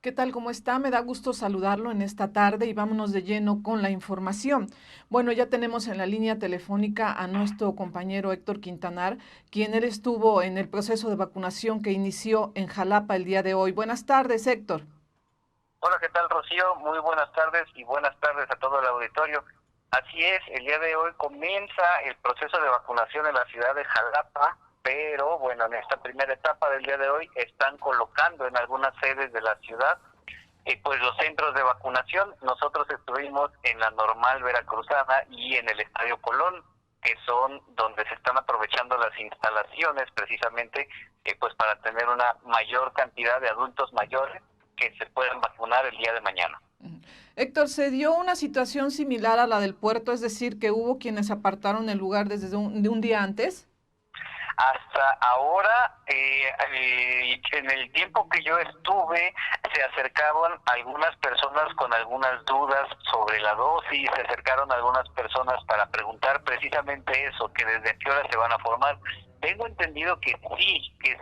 ¿Qué tal? ¿Cómo está? Me da gusto saludarlo en esta tarde y vámonos de lleno con la información. Bueno, ya tenemos en la línea telefónica a nuestro compañero Héctor Quintanar, quien él estuvo en el proceso de vacunación que inició en Jalapa el día de hoy. Buenas tardes, Héctor. Hola, ¿qué tal, Rocío? Muy buenas tardes y buenas tardes a todo el auditorio. Así es, el día de hoy comienza el proceso de vacunación en la ciudad de Jalapa, pero bueno, en esta primera etapa del día de hoy están colocando en algunas sedes de la ciudad pues los centros de vacunación. Nosotros estuvimos en la Normal Veracruzana y en el Estadio Colón, que son donde se están aprovechando las instalaciones precisamente pues para tener una mayor cantidad de adultos mayores que se puedan vacunar el día de mañana. Héctor, ¿se dio una situación similar a la del puerto? Es decir, que hubo quienes apartaron el lugar desde un día antes. Hasta ahora, en el tiempo que yo estuve, se acercaban algunas personas con algunas dudas sobre la dosis, se acercaron algunas personas para preguntar precisamente eso, que desde qué hora se van a formar. Tengo entendido que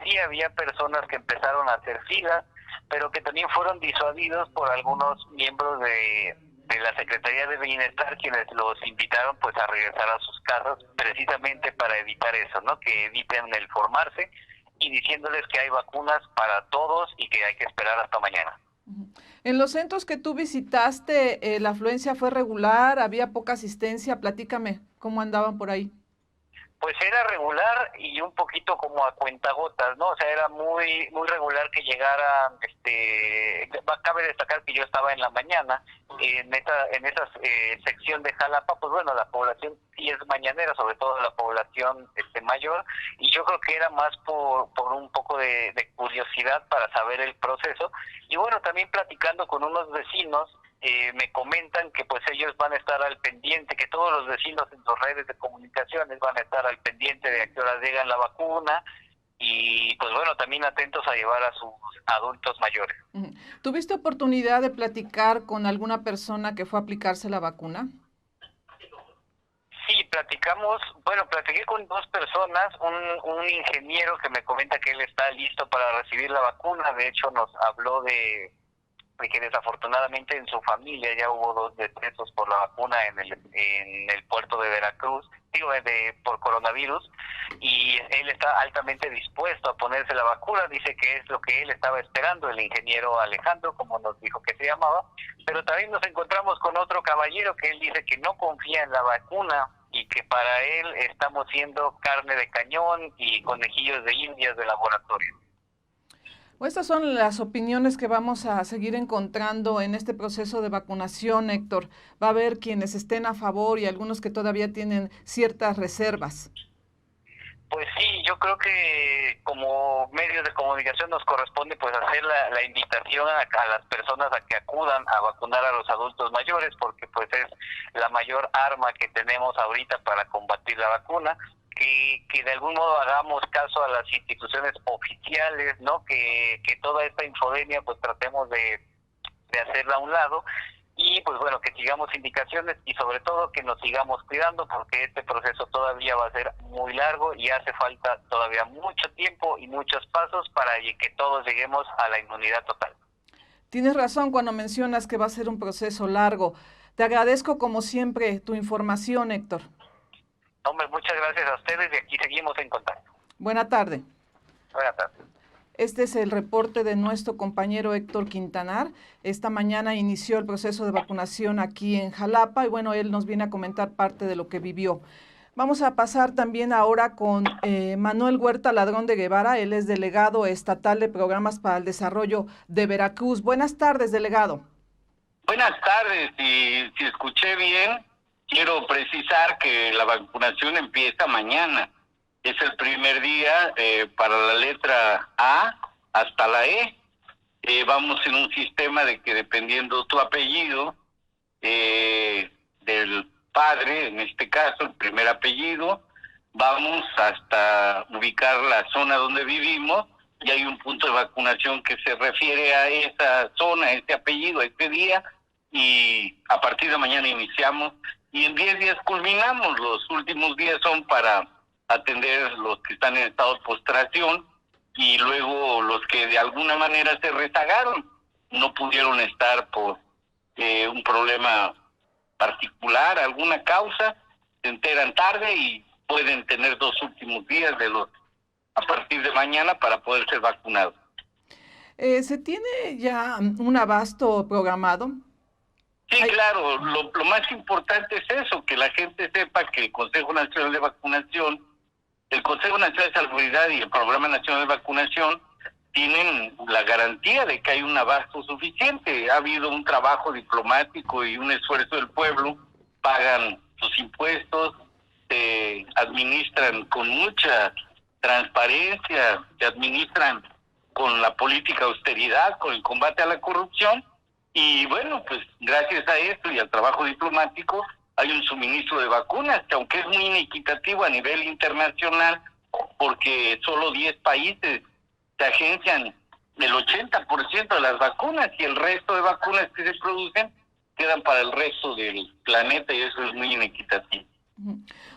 sí había personas que empezaron a hacer filas, pero que también fueron disuadidos por algunos miembros de la Secretaría de Bienestar, quienes los invitaron pues a regresar a sus casas precisamente para evitar eso, ¿no? Que eviten el formarse y diciéndoles que hay vacunas para todos y que hay que esperar hasta mañana. En los centros que tú visitaste, ¿la afluencia fue regular? ¿Había poca asistencia? Platícame, ¿cómo andaban por ahí? Pues era regular y un poquito como a cuentagotas, ¿no? O sea, era muy regular que llegara, cabe destacar que yo estaba en la mañana, en esa sección de Jalapa, pues bueno, la población sí es mañanera, sobre todo la población mayor, y yo creo que era más por un poco de curiosidad para saber el proceso, y bueno, también platicando con unos vecinos, me comentan que pues ellos van a estar al pendiente, que todos los vecinos en sus redes de comunicaciones van a estar al pendiente de a qué horas llegan la vacuna y pues bueno, también atentos a llevar a sus adultos mayores. ¿Tuviste oportunidad de platicar con alguna persona que fue a aplicarse la vacuna? Sí, platiqué con dos personas, un ingeniero que me comenta que él está listo para recibir la vacuna, de hecho nos habló de que desafortunadamente en su familia ya hubo 2 decesos por la vacuna en el puerto de Veracruz, por coronavirus, y él está altamente dispuesto a ponerse la vacuna, dice que es lo que él estaba esperando, el ingeniero Alejandro, como nos dijo que se llamaba, pero también nos encontramos con otro caballero que él dice que no confía en la vacuna y que para él estamos siendo carne de cañón y conejillos de indias de laboratorio. Estas son las opiniones que vamos a seguir encontrando en este proceso de vacunación, Héctor. Va a haber quienes estén a favor y algunos que todavía tienen ciertas reservas. Pues sí, yo creo que como medios de comunicación nos corresponde pues hacer la invitación a las personas a que acudan a vacunar a los adultos mayores, porque pues es la mayor arma que tenemos ahorita para combatir la vacuna. Que de algún modo hagamos caso a las instituciones oficiales, ¿no? Que toda esta infodemia pues tratemos de hacerla a un lado y pues bueno, que sigamos indicaciones y sobre todo que nos sigamos cuidando porque este proceso todavía va a ser muy largo y hace falta todavía mucho tiempo y muchos pasos para que todos lleguemos a la inmunidad total. Tienes razón cuando mencionas que va a ser un proceso largo. Te agradezco como siempre tu información, Héctor. Hombre, muchas gracias a ustedes y aquí seguimos en contacto. Buena tarde. Buenas tardes. Este es el reporte de nuestro compañero Héctor Quintanar. Esta mañana inició el proceso de vacunación aquí en Jalapa y bueno, él nos viene a comentar parte de lo que vivió. Vamos a pasar también ahora con Manuel Huerta Ladrón de Guevara. Él es delegado estatal de Programas para el Desarrollo de Veracruz. Buenas tardes, delegado. Buenas tardes, y si escuché bien, quiero precisar que la vacunación empieza mañana. Es el primer día para la letra A hasta la E. Vamos en un sistema de que dependiendo tu apellido, del padre, en este caso, el primer apellido, vamos hasta ubicar la zona donde vivimos y hay un punto de vacunación que se refiere a esa zona, a ese apellido, a este día, y a partir de mañana iniciamos y en 10 días culminamos. Los últimos días son para atender los que están en estado de postración y luego los que de alguna manera se rezagaron. no pudieron estar por un problema particular, alguna causa, se enteran tarde y pueden tener 2 últimos días a partir de mañana para poder ser vacunados. ¿Se tiene ya un abasto programado? Sí, claro, lo más importante es eso, que la gente sepa que el Consejo Nacional de Vacunación, el Consejo Nacional de Salubridad y el Programa Nacional de Vacunación tienen la garantía de que hay un abasto suficiente. Ha habido un trabajo diplomático y un esfuerzo del pueblo, pagan sus impuestos, se administran con mucha transparencia, se administran con la política de austeridad, con el combate a la corrupción, y bueno, pues gracias a esto y al trabajo diplomático hay un suministro de vacunas, que aunque es muy inequitativo a nivel internacional, porque solo 10 países se agencian el 80% de las vacunas y el resto de vacunas que se producen quedan para el resto del planeta, y eso es muy inequitativo.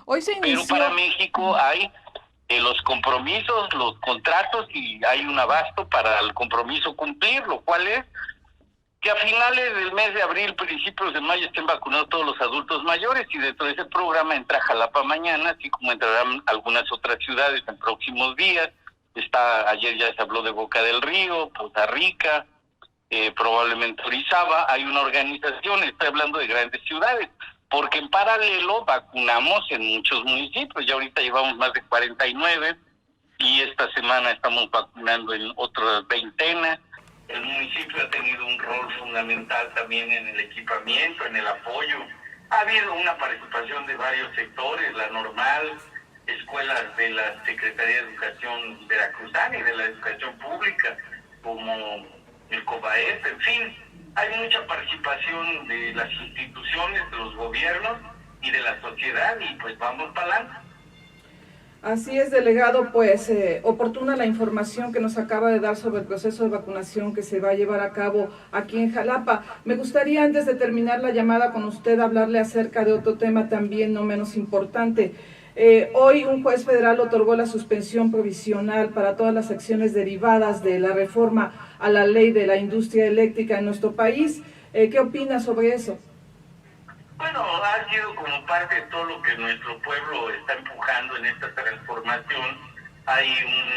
Hoy se inició... Pero para México hay los compromisos, los contratos, y hay un abasto para el compromiso cumplir, lo cual es que a finales del mes de abril, principios de mayo, estén vacunados todos los adultos mayores, y dentro de ese programa entra Jalapa mañana, así como entrarán algunas otras ciudades en próximos días. Ayer ya se habló de Boca del Río, Costa Rica, probablemente Orizaba. Hay una organización, estoy hablando de grandes ciudades, porque en paralelo vacunamos en muchos municipios. Ya ahorita llevamos más de 49 y esta semana estamos vacunando en otras 20. El municipio ha tenido un rol fundamental también en el equipamiento, en el apoyo. Ha habido una participación de varios sectores, la normal, escuelas de la Secretaría de Educación veracruzana y de la educación pública, como el COBAEP, en fin. Hay mucha participación de las instituciones, de los gobiernos y de la sociedad, y pues vamos para adelante. Así es, delegado, pues oportuna la información que nos acaba de dar sobre el proceso de vacunación que se va a llevar a cabo aquí en Jalapa. Me gustaría, antes de terminar la llamada con usted, hablarle acerca de otro tema también no menos importante. Hoy un juez federal otorgó la suspensión provisional para todas las acciones derivadas de la reforma a la ley de la industria eléctrica en nuestro país. ¿Qué opina sobre eso? Bueno, ha sido como parte de todo lo que nuestro pueblo está empujando en esta transformación. Hay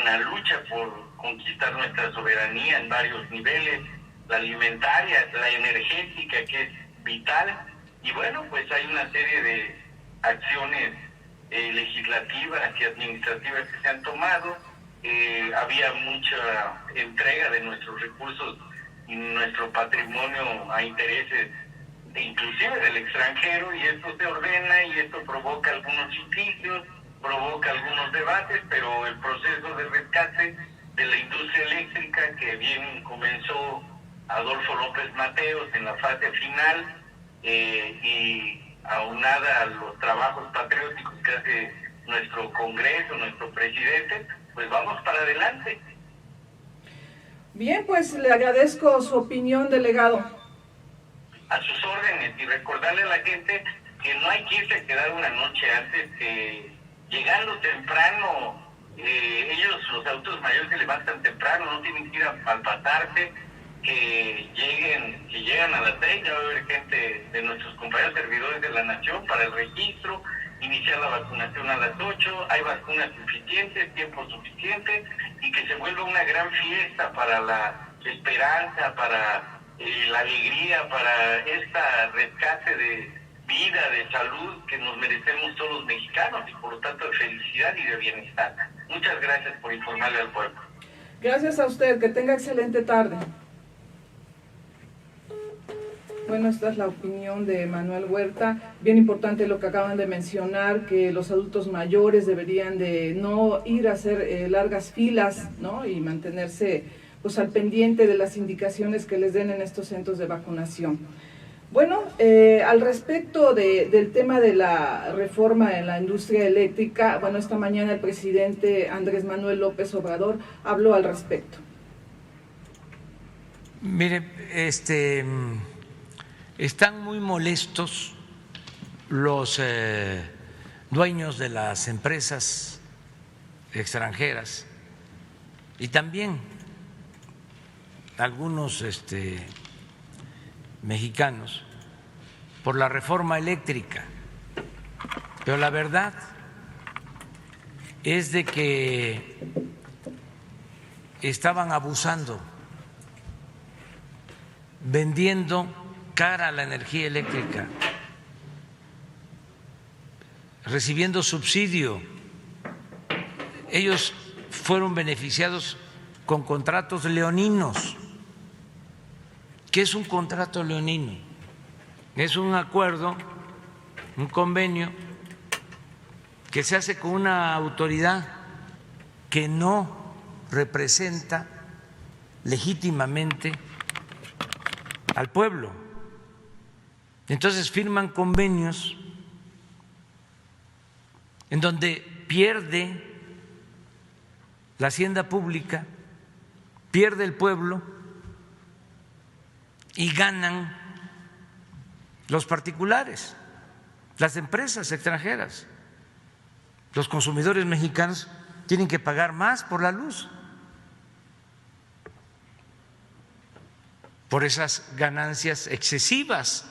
una lucha por conquistar nuestra soberanía en varios niveles, la alimentaria, la energética, que es vital, y bueno, pues hay una serie de acciones legislativas y administrativas que se han tomado. Había mucha entrega de nuestros recursos y nuestro patrimonio a intereses inclusive del extranjero, y esto se ordena y esto provoca algunos litigios, provoca algunos debates, pero el proceso de rescate de la industria eléctrica, que bien comenzó Adolfo López Mateos en la fase final, y aunada a los trabajos patrióticos que hace nuestro Congreso, nuestro presidente, pues vamos para adelante. Bien, pues le agradezco su opinión, delegado. A sus órdenes, y recordarle a la gente que no hay que irse a quedar una noche antes, que llegando temprano, ellos, los adultos mayores, se levantan temprano, no tienen que ir a palpatarse, que llegan a las 6, ya va a haber gente de nuestros compañeros servidores de la Nación para el registro, iniciar la vacunación a las 8, hay vacunas suficientes, tiempo suficiente, y que se vuelva una gran fiesta para la esperanza, para la alegría, para esta rescate de vida, de salud que nos merecemos todos los mexicanos, y por lo tanto de felicidad y de bienestar. Muchas gracias por informarle al pueblo. Gracias a usted, que tenga excelente tarde. Bueno, esta es la opinión de Manuel Huerta. Bien importante lo que acaban de mencionar, que los adultos mayores deberían de no ir a hacer largas filas, ¿no? Y mantenerse pues al pendiente de las indicaciones que les den en estos centros de vacunación. Bueno, al respecto del tema de la reforma en la industria eléctrica, bueno, esta mañana el presidente Andrés Manuel López Obrador habló al respecto. Mire, están muy molestos los dueños de las empresas extranjeras y también algunos mexicanos por la reforma eléctrica, pero la verdad es de que estaban abusando, vendiendo cara la energía eléctrica, recibiendo subsidio. Ellos fueron beneficiados con contratos leoninos. ¿Qué es un contrato leonino? Es un acuerdo, un convenio que se hace con una autoridad que no representa legítimamente al pueblo. Entonces firman convenios en donde pierde la hacienda pública, pierde el pueblo y ganan los particulares, las empresas extranjeras. Los consumidores mexicanos tienen que pagar más por la luz, por esas ganancias excesivas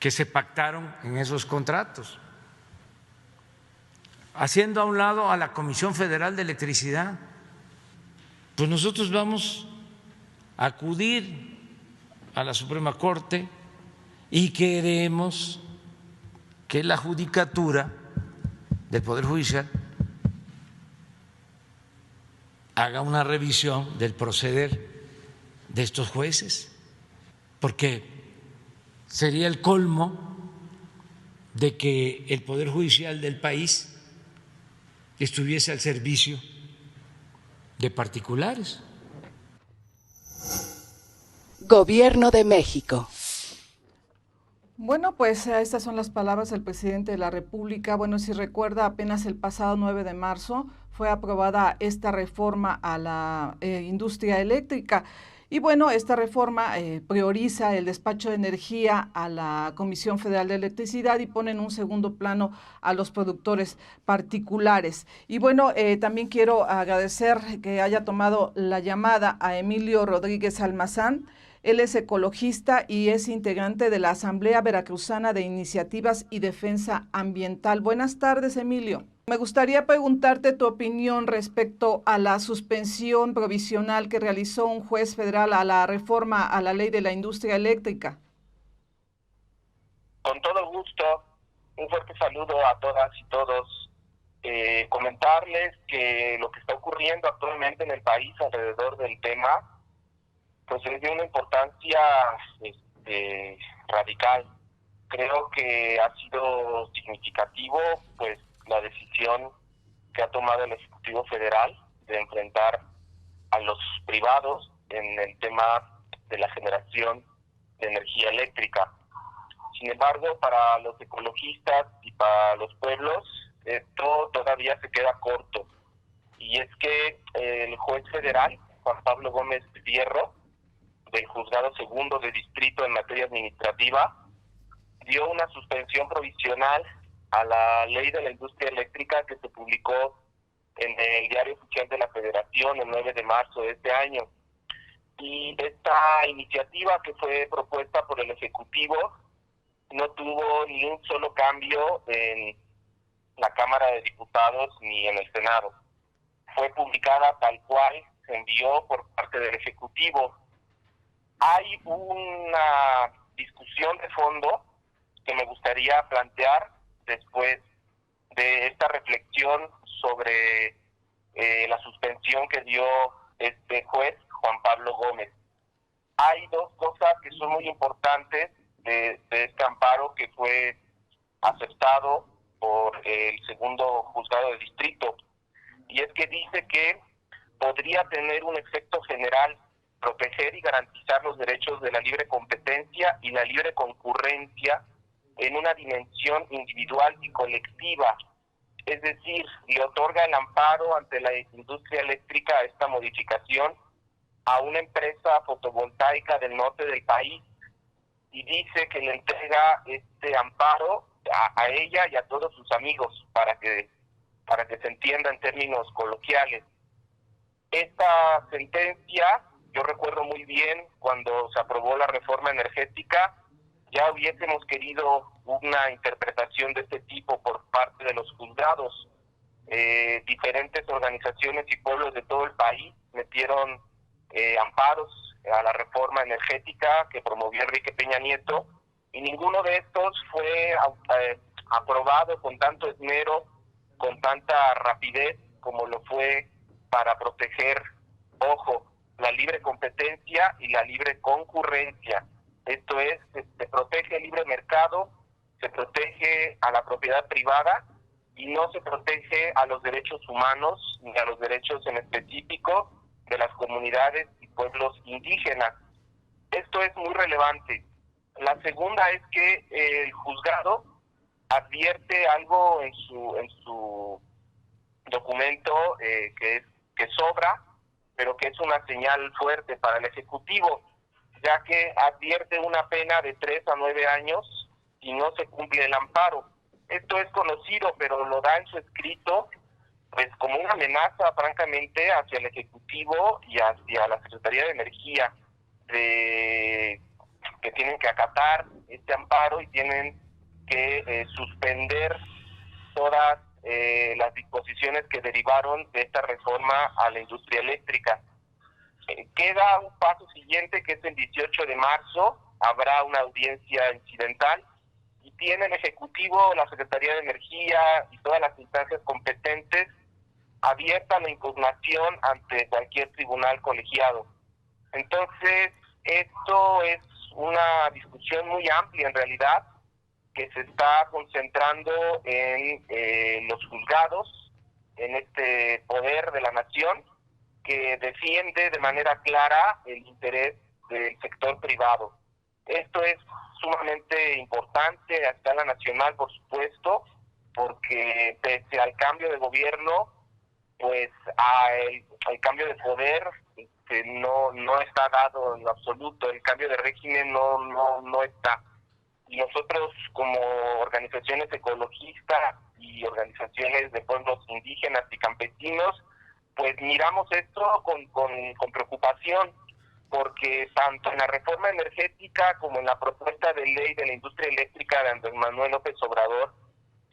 que se pactaron en esos contratos, haciendo a un lado a la Comisión Federal de Electricidad. Pues nosotros vamos a acudir a la Suprema Corte y queremos que la judicatura del Poder Judicial haga una revisión del proceder de estos jueces, porque sería el colmo de que el Poder Judicial del país estuviese al servicio de particulares. Gobierno de México. Bueno, pues estas son las palabras del presidente de la República. Bueno, si recuerda, apenas el pasado 9 de marzo fue aprobada esta reforma a la industria eléctrica. Y bueno, esta reforma prioriza el despacho de energía a la Comisión Federal de Electricidad y pone en un segundo plano a los productores particulares. Y bueno, también quiero agradecer que haya tomado la llamada a Emilio Rodríguez Almazán. Él es ecologista y es integrante de la Asamblea Veracruzana de Iniciativas y Defensa Ambiental. Buenas tardes, Emilio. Me gustaría preguntarte tu opinión respecto a la suspensión provisional que realizó un juez federal a la reforma a la ley de la industria eléctrica. Con todo gusto, un fuerte saludo a todas y todos. Comentarles que lo que está ocurriendo actualmente en el país alrededor del tema pues es de una importancia radical. Creo que ha sido significativo pues la decisión que ha tomado el Ejecutivo Federal de enfrentar a los privados en el tema de la generación de energía eléctrica. Sin embargo, para los ecologistas y para los pueblos, esto todavía se queda corto. Y es que el juez federal, Juan Pablo Gómez Fierro, del Juzgado Segundo de Distrito en materia administrativa, dio una suspensión provisional a la ley de la industria eléctrica que se publicó en el Diario Oficial de la Federación el 9 de marzo de este año. Y esta iniciativa que fue propuesta por el Ejecutivo no tuvo ni un solo cambio en la Cámara de Diputados ni en el Senado. Fue publicada tal cual se envió por parte del Ejecutivo. Hay una discusión de fondo que me gustaría plantear después de esta reflexión sobre la suspensión que dio este juez, Juan Pablo Gómez. Hay dos cosas que son muy importantes de este amparo que fue aceptado por el segundo juzgado de distrito, y es que dice que podría tener un efecto general proteger y garantizar los derechos de la libre competencia y la libre concurrencia en una dimensión individual y colectiva. Es decir, le otorga el amparo ante la industria eléctrica a esta modificación a una empresa fotovoltaica del norte del país y dice que le entrega este amparo a ella y a todos sus amigos para que se entienda en términos coloquiales. Esta sentencia, yo recuerdo muy bien cuando se aprobó la reforma energética, ya hubiésemos querido una interpretación de este tipo por parte de los juzgados. Diferentes organizaciones y pueblos de todo el país metieron amparos a la reforma energética que promovió Enrique Peña Nieto, y ninguno de estos fue aprobado con tanto esmero, con tanta rapidez como lo fue para proteger, ojo, la libre competencia y la libre concurrencia. Esto es, se protege el libre mercado, se protege a la propiedad privada y no se protege a los derechos humanos ni a los derechos en específico de las comunidades y pueblos indígenas. Esto es muy relevante. La segunda es que el juzgado advierte algo en su documento que sobra, pero que es una señal fuerte para el Ejecutivo, ya que advierte una pena de 3 a 9 años si no se cumple el amparo. Esto es conocido, pero lo da en su escrito pues como una amenaza, francamente, hacia el Ejecutivo y hacia la Secretaría de Energía, que tienen que acatar este amparo y tienen que suspender todas las disposiciones que derivaron de esta reforma a la industria eléctrica. Queda un paso siguiente, que es el 18 de marzo, habrá una audiencia incidental y tiene el Ejecutivo, la Secretaría de Energía y todas las instancias competentes abierta la impugnación ante cualquier tribunal colegiado. Entonces, esto es una discusión muy amplia en realidad, que se está concentrando en los juzgados, en este poder de la nación, que defiende de manera clara el interés del sector privado. Esto es sumamente importante a escala nacional, por supuesto, porque pese al cambio de gobierno, pues el cambio de poder no está dado en lo absoluto, el cambio de régimen no está. Y nosotros, como organizaciones ecologistas y organizaciones de pueblos indígenas y campesinos, pues miramos esto con preocupación, porque tanto en la reforma energética como en la propuesta de ley de la industria eléctrica de Andrés Manuel López Obrador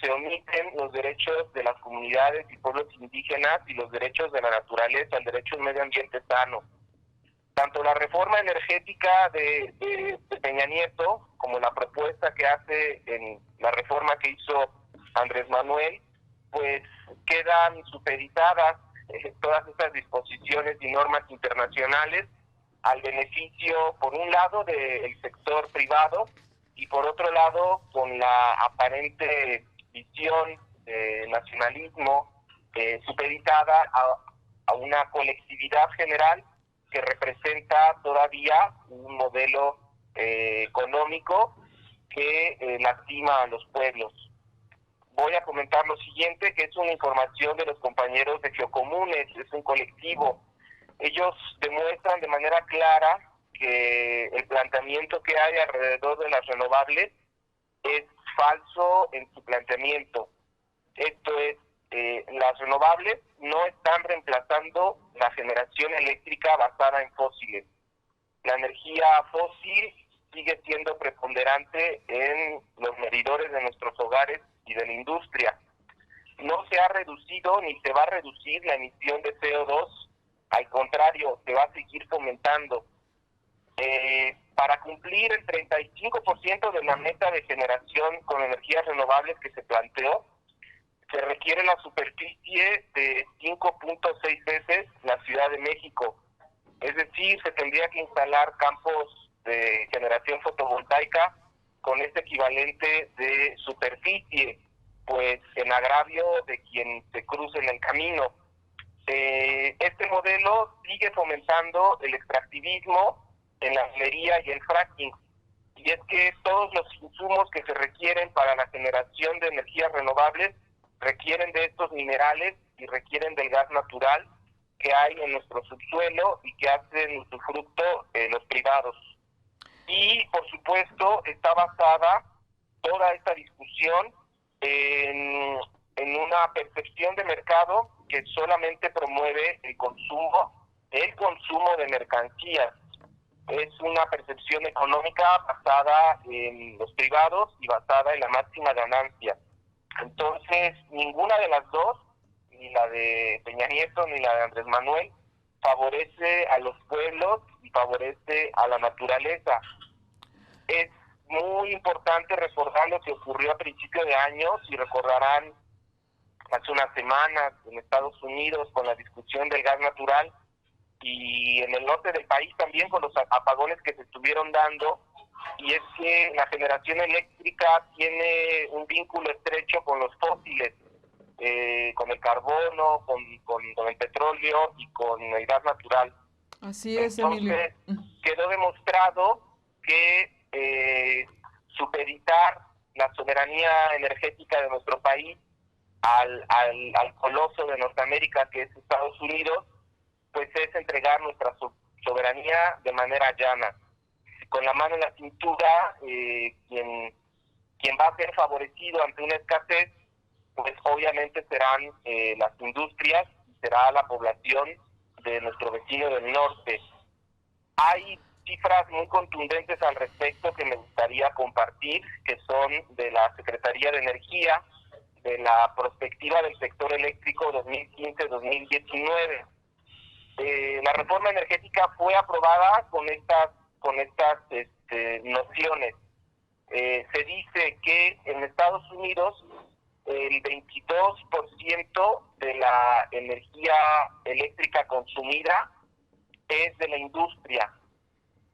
se omiten los derechos de las comunidades y pueblos indígenas y los derechos de la naturaleza, el derecho a un medio ambiente sano. Tanto la reforma energética de Peña Nieto como la propuesta que hace en la reforma que hizo Andrés Manuel, pues quedan supeditadas todas estas disposiciones y normas internacionales al beneficio, por un lado, del sector privado y por otro lado, con la aparente visión de nacionalismo supeditada a una colectividad general que representa todavía un modelo económico que lastima a los pueblos. Voy a comentar lo siguiente, que es una información de los compañeros de Geocomunes, es un colectivo. Ellos demuestran de manera clara que el planteamiento que hay alrededor de las renovables es falso en su planteamiento. Esto es, las renovables no están reemplazando la generación eléctrica basada en fósiles. La energía fósil sigue siendo preponderante en los medidores de nuestros hogares y de la industria. No se ha reducido ni se va a reducir la emisión de CO2, al contrario, se va a seguir fomentando. Para cumplir el 35% de la meta de generación con energías renovables que se planteó, se requiere la superficie de 5.6 veces la Ciudad de México. Es decir, se tendría que instalar campos de generación fotovoltaica con este equivalente de superficie, pues en agravio de quien se cruce en el camino. Este modelo sigue fomentando el extractivismo en la minería y el fracking. Y es que todos los insumos que se requieren para la generación de energías renovables requieren de estos minerales y requieren del gas natural que hay en nuestro subsuelo y que hacen usufructo los privados. Y, por supuesto, está basada toda esta discusión en en una percepción de mercado que solamente promueve el consumo de mercancías. Es una percepción económica basada en los privados y basada en la máxima ganancia. Entonces, ninguna de las dos, ni la de Peña Nieto ni la de Andrés Manuel, favorece a los pueblos y favorece a la naturaleza. Es muy importante recordar lo que ocurrió a principios de año, si recordarán hace unas semanas en Estados Unidos con la discusión del gas natural, y en el norte del país también con los apagones que se estuvieron dando, y es que la generación eléctrica tiene un vínculo estrecho con los fósiles, con el carbono, con el petróleo y con el gas natural. Así es, Emilio. Entonces, quedó demostrado que supeditar la soberanía energética de nuestro país al coloso de Norteamérica, que es Estados Unidos, pues es entregar nuestra soberanía de manera llana. Con la mano en la cintura, quien va a ser favorecido ante una escasez, pues obviamente serán las industrias y será la población de nuestro vecino del norte. Hay cifras muy contundentes al respecto que me gustaría compartir, que son de la Secretaría de Energía, de la perspectiva del sector eléctrico 2015-2019. La reforma energética fue aprobada con estas nociones. Se dice que en Estados Unidos el 22% de la energía eléctrica consumida es de la industria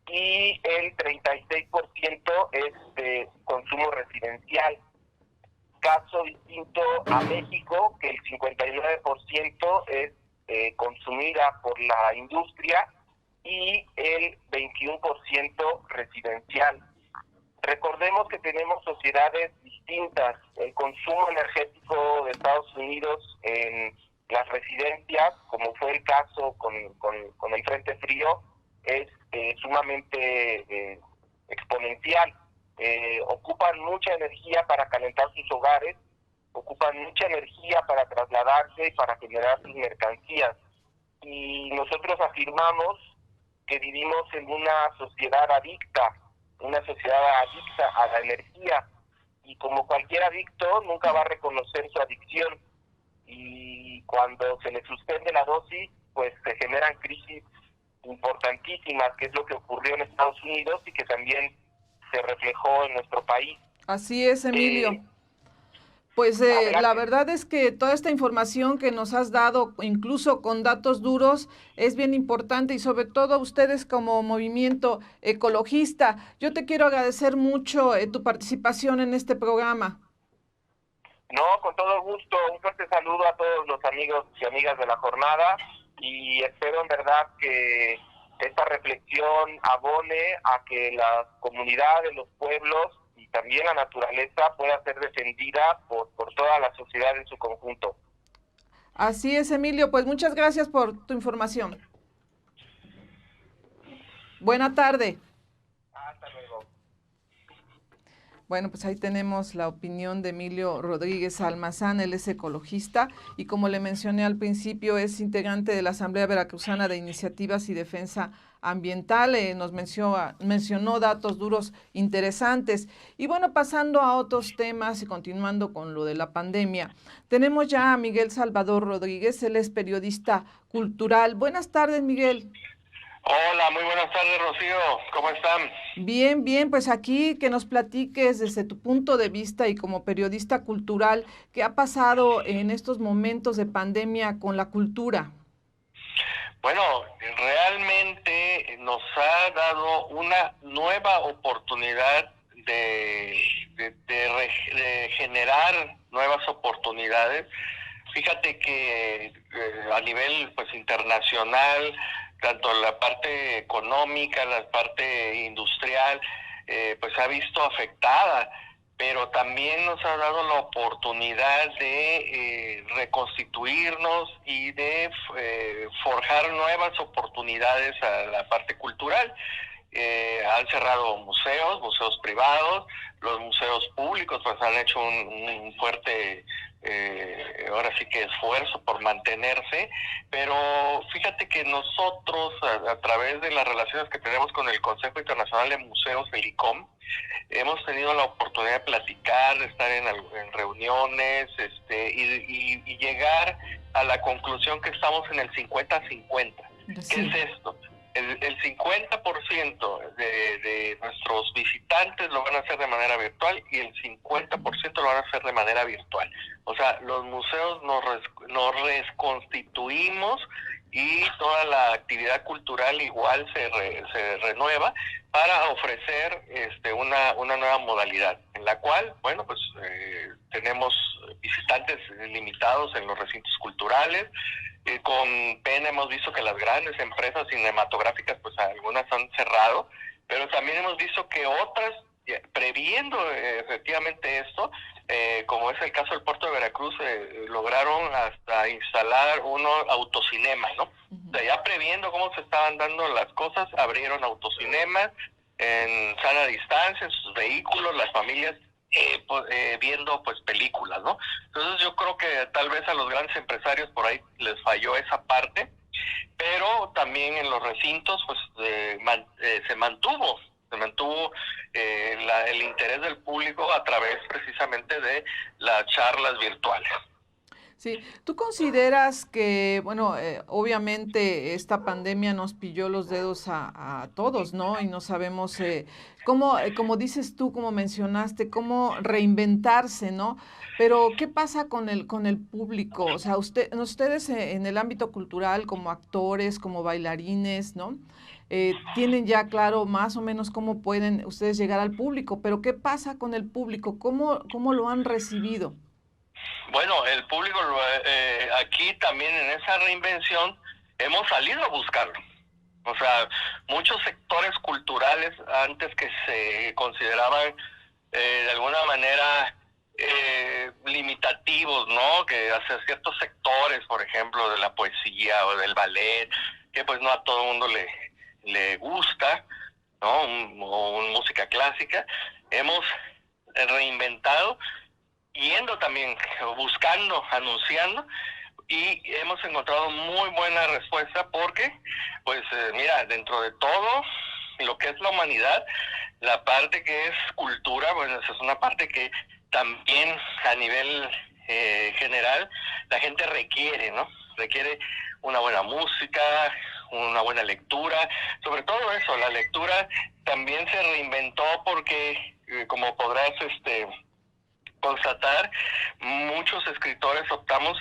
y el 36% es de consumo residencial. Caso distinto a México, que el 59% es consumida por la industria y el 21% residencial. Recordemos que tenemos sociedades distintas. El consumo energético de Estados Unidos en las residencias, como fue el caso con el Frente Frío, es sumamente exponencial. Ocupan mucha energía para calentar sus hogares, ocupan mucha energía para trasladarse y para generar sus mercancías. Y nosotros afirmamos que vivimos en una sociedad adicta a la energía, y como cualquier adicto nunca va a reconocer su adicción, y cuando se le suspende la dosis, pues se generan crisis importantísimas, que es lo que ocurrió en Estados Unidos y que también se reflejó en nuestro país. Así es, Emilio. Pues la verdad es que toda esta información que nos has dado, incluso con datos duros, es bien importante, y sobre todo ustedes como movimiento ecologista. Yo te quiero agradecer mucho tu participación en este programa. No, con todo gusto. Un fuerte saludo a todos los amigos y amigas de la jornada, y espero en verdad que esta reflexión abone a que las comunidades, los pueblos y también la naturaleza pueda ser defendida por toda la sociedad en su conjunto. Así es, Emilio. Pues muchas gracias por tu información. Buena tarde. Hasta luego. Bueno, pues ahí tenemos la opinión de Emilio Rodríguez Almazán. Él es ecologista y, como le mencioné al principio, es integrante de la Asamblea Veracruzana de Iniciativas y Defensa Ambiental. Nos mencionó datos duros interesantes. Y bueno, pasando a otros temas y continuando con lo de la pandemia, tenemos ya a Miguel Salvador Rodríguez. Él es periodista cultural. Buenas tardes, Miguel. Hola, muy buenas tardes, Rocío. ¿Cómo están? Bien, bien, pues aquí que nos platiques desde tu punto de vista y como periodista cultural, ¿qué ha pasado en estos momentos de pandemia con la cultura? Bueno, realmente nos ha dado una nueva oportunidad de generar nuevas oportunidades. Fíjate que a nivel pues internacional, tanto la parte económica, la parte industrial, pues se ha visto afectada, pero también nos ha dado la oportunidad de reconstituirnos y de forjar nuevas oportunidades a la parte cultural. Han cerrado museos privados, los museos públicos pues han hecho un fuerte ahora sí que esfuerzo por mantenerse, pero fíjate que nosotros a través de las relaciones que tenemos con el Consejo Internacional de Museos, el ICOM, hemos tenido la oportunidad de platicar, de estar en reuniones, y llegar a la conclusión que estamos en el 50-50. Sí. ¿Qué es esto? El 50% de nuestros visitantes lo van a hacer de manera virtual y el 50% lo van a hacer de manera virtual. O sea, los museos nos reconstituimos y toda la actividad cultural igual se renueva para ofrecer una nueva modalidad, en la cual, bueno, pues tenemos visitantes limitados en los recintos culturales. Con pena hemos visto que las grandes empresas cinematográficas, pues algunas han cerrado, pero también hemos visto que otras, previendo efectivamente esto, como es el caso del puerto de Veracruz, lograron hasta instalar unos autocinemas, ¿no? O sea, ya previendo cómo se estaban dando las cosas, abrieron autocinemas en sana distancia, en sus vehículos, las familias viendo pues películas, ¿no? Entonces yo creo que tal vez a los grandes empresarios por ahí les falló esa parte, pero también en los recintos pues se mantuvo el interés del público a través precisamente de las charlas virtuales. Sí, ¿tú consideras que, bueno, obviamente esta pandemia nos pilló los dedos a todos, ¿no? Y no sabemos como dices tú, como mencionaste, cómo reinventarse, ¿no? Pero, ¿qué pasa con el público? O sea, ustedes en el ámbito cultural, como actores, como bailarines, ¿no? Tienen ya claro más o menos cómo pueden ustedes llegar al público, pero ¿qué pasa con el público? ¿Cómo lo han recibido? Bueno, el público aquí también en esa reinvención hemos salido a buscarlo. O sea, muchos sectores culturales antes que se consideraban de alguna manera limitativos, ¿no? Que hacia ciertos sectores, por ejemplo, de la poesía o del ballet, que pues no a todo el mundo le gusta, ¿no? O música clásica, hemos reinventado, yendo también, buscando, anunciando, y hemos encontrado muy buena respuesta porque, pues mira, dentro de todo lo que es la humanidad, la parte que es cultura, bueno, esa es una parte que también a nivel general la gente requiere, ¿no? Requiere una buena música, una buena lectura, sobre todo eso, la lectura también se reinventó porque, como podrás constatar, muchos escritores optamos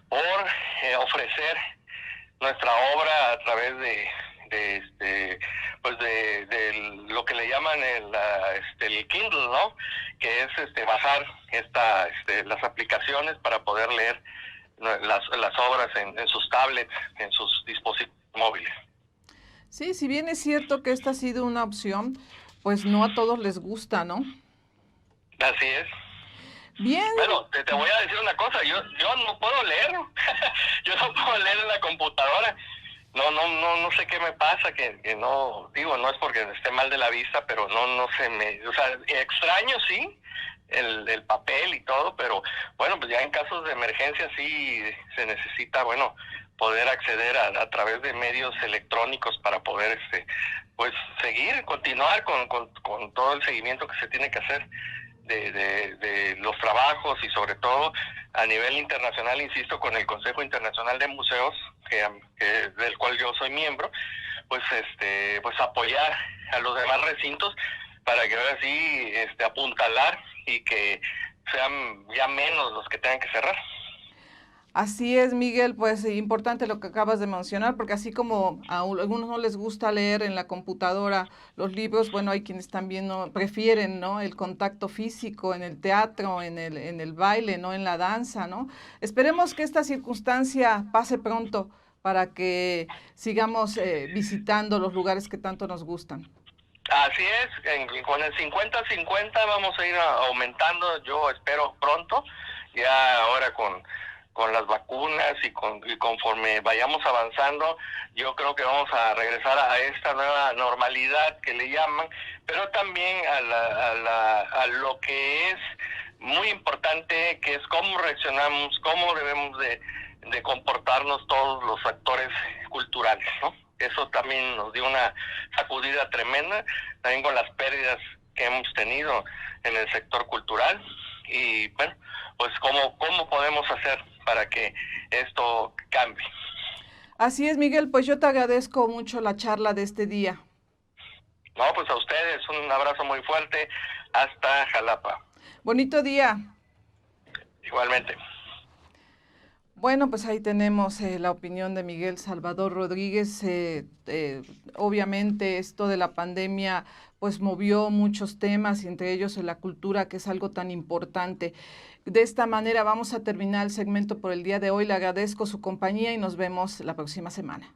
por ofrecer nuestra obra a través de lo que le llaman el Kindle, ¿no? Que es bajar las aplicaciones para poder leer las obras en sus tablets, en sus dispositivos móviles. Sí, si bien es cierto que esta ha sido una opción, pues no a todos les gusta, ¿no? Así es. Bien. Bueno, te voy a decir una cosa, yo no puedo leer, yo no puedo leer en la computadora, no sé qué me pasa, que no, digo, no es porque esté mal de la vista, pero no se me, o sea, extraño sí, el papel y todo, pero bueno, pues ya en casos de emergencia sí se necesita, bueno, poder acceder a través de medios electrónicos para poder, pues continuar con todo el seguimiento que se tiene que hacer de los trabajos, y sobre todo a nivel internacional, insisto, con el Consejo Internacional de Museos, del cual yo soy miembro, pues apoyar a los demás recintos para que ahora sí apuntalar y que sean ya menos los que tengan que cerrar. Así es, Miguel, pues importante lo que acabas de mencionar, porque así como a algunos no les gusta leer en la computadora los libros, bueno, hay quienes también prefieren, ¿no? El contacto físico en el teatro, en el baile, ¿no? En la danza, ¿no? Esperemos que esta circunstancia pase pronto para que sigamos visitando los lugares que tanto nos gustan. Así es, con el 50-50 vamos a ir aumentando, yo espero pronto, ya ahora con las vacunas y conforme vayamos avanzando, yo creo que vamos a regresar a esta nueva normalidad que le llaman, pero también a lo que es muy importante, que es cómo reaccionamos, cómo debemos de comportarnos todos los actores culturales, ¿no? Eso también nos dio una sacudida tremenda, también con las pérdidas que hemos tenido en el sector cultural. Y bueno, pues cómo podemos hacer para que esto cambie. Así es, Miguel, pues yo te agradezco mucho la charla de este día. No, pues a ustedes un abrazo muy fuerte hasta Jalapa. Bonito día. Igualmente. Bueno, pues ahí tenemos la opinión de Miguel Salvador Rodríguez. Obviamente esto de la pandemia pues movió muchos temas y entre ellos la cultura, que es algo tan importante. De esta manera vamos a terminar el segmento por el día de hoy. Le agradezco su compañía y nos vemos la próxima semana.